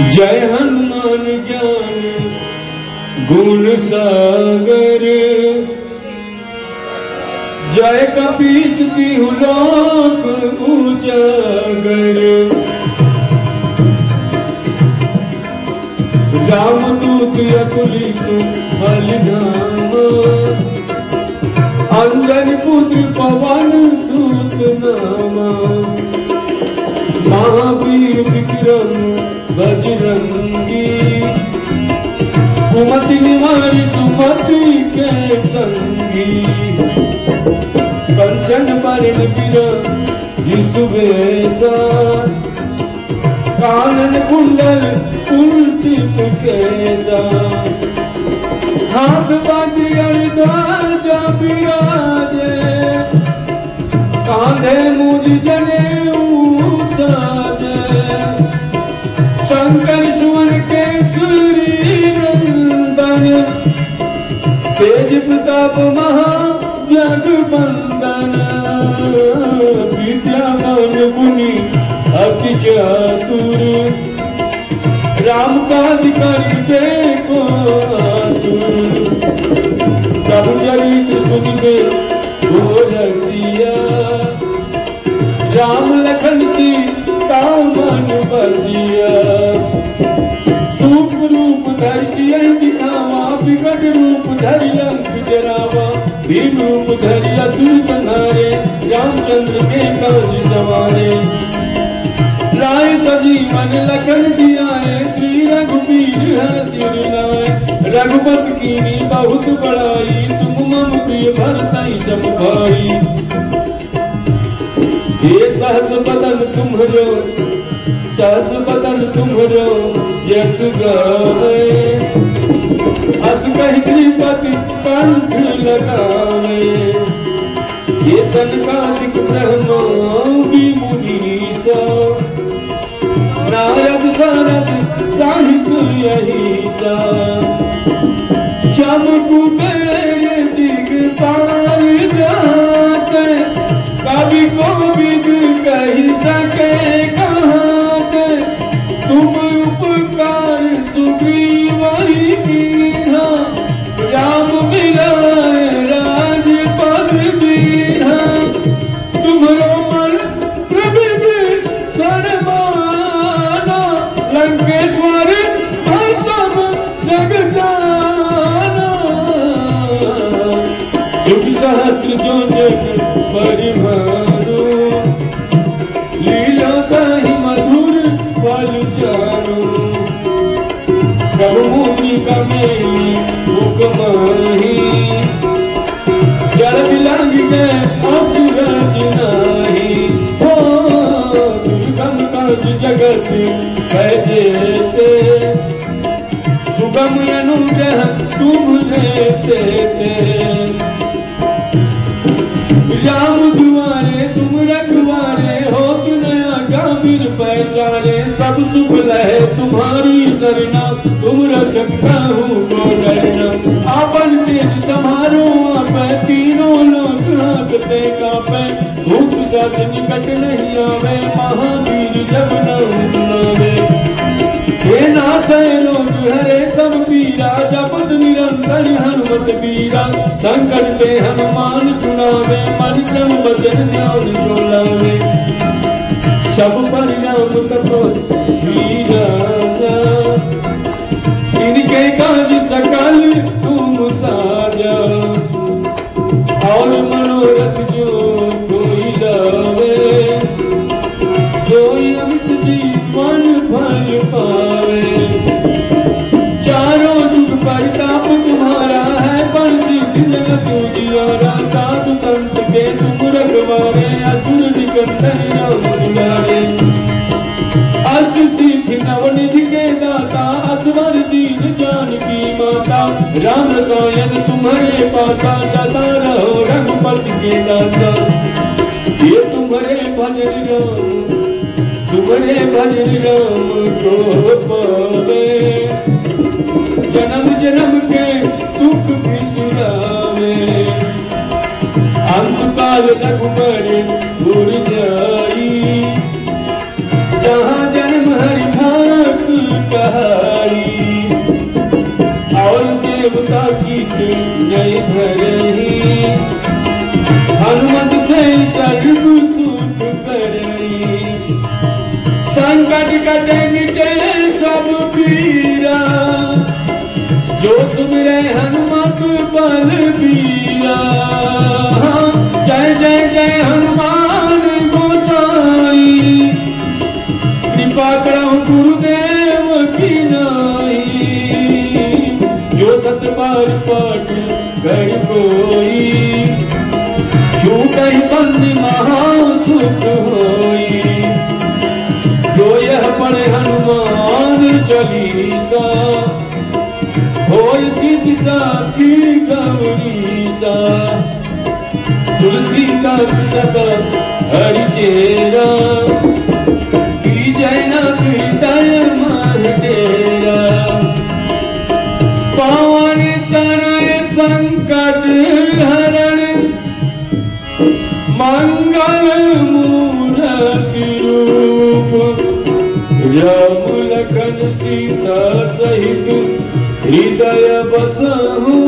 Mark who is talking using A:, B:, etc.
A: जय हनुमान ज्ञान गुण सागर, जय कपीस तिहु लोक उजागर। रामदूत अतुलित बल धामा, अंजनी पुत्र पवन सुत नामा। महावीर विक्रम बजरंगी, कुमति निवारि सुमति के संगी। कंचन बरन बिराज सुबेसा, कानन कुंडल कुंचित केसा। हाथ बाजर ध्वजा बिराजे, कांधे मुझ जनेऊ साजे। शंकर सुवन केसरी नंदन, तेज प्रताप महाजगवंदन। विद्यावान गुणी अति चातुर, राम काज करिबे को आतुर। प्रभु चरित्र सुनिबे को रसिया, राम लखन सीता मन बसिया। सूक्ष्म रूप धरि सियहि दिखावा, विकट रूप धरि लंक जरावा। भीम रूप धरि असुर संहारे, रामचंद्र के काज सवारे। लाए सजीवन लखन जियाए, श्री रघुबीर हरषि लाए। रघुपति कीन्ही बहुत बड़ाई, तुम मम प्रिय भरतहि सम भाई। ये सहस बदन तुम्हरो, सहस बदन तुम्हरो जस गावे। अस कहि श्रीपति कंठ लगावे। ये सनकादिक ब्रह्मादि मुनीसा, नारद सारद साहित अहिसा। जम कुबेर दिगपाल जाते, कवि कोविद कहि सके कहाते। तुम उपकार सुग्रीवहि कीन्हा, राम मिलाए राजपद दीन्हा। तुम्हरो मन प्रभु सनमाना, लंकेश्वर भसम जग जाना। जुग सहस्त्र जो जग परिमानो, लीला कहि मधुर फल जानो। प्रभु मुद्रिका मेली मुख माही, जरति लांघ गए अचरज नाही। हो दुर्गम काज जगत कह जेते, सुगम अनुग्रह तुम देते। राम दुआरे तुम रखवारे, हो नया गामिर पैसारे। सब सुख लहे तुम्हारी सरना, तुम रक्षक काहू को डरना। आपन तेज समारो आपै, तीनों लोक हांकते कांपै। भूत पिशाच निकट नहीं आवे, महावीर जब नाम सुनावे। हे नासै रोग हरे सब पीरा, जपत निरंतर हनुमत बीरा। संकट ते हनुमान छुड़ावे, मन क्रम वचन ध्यान जो लावे। सब पर राम तपस्वी राजा, इनके काज सकल तुम साजा। और मनोरथ जो कोई लावे, सोई अमित जीवन फल पावे। चारों जुग परिताप तुम्हारा है, पर सिद्धि जगत उजियारा। साधु संत के तुम रखवारे, असुर निकंदन राम दुलारे। अष्ट सिद्धि नवनिधि के दाता, असवर दीन जानकी माता। राम रसायन तुम्हारे पासा, सदा रहो रघुपति के दासा। ये तुम्हारे भजन राम, तुम्हारे भजन राम को पावे। जन्म जन्म के दुख बिसरावे, अंत काल रघुबर पुर जाई। जहाँ जन्म हरि भक्त का कटे मिटे सब पीरा, जो सुमिरे हनुमत बलबीरा। जय जय जय हनुमान गोसाई, कृपा करो गुरुदेव की नाई। जो सत बार पाठ कर कोई, छूटहि बंद महासुख होई। जो यह पढ़े हनुमान चालीसा, होय सिद्धि साखी गौरीसा। तुलसीदास सदा हरि चेरा, कीजय नाथ हृदय मह डेरा। पवन तनय संकट हरण, मंगल मूर्ति रूप। राम लखन सीता सहित हृदय बसहु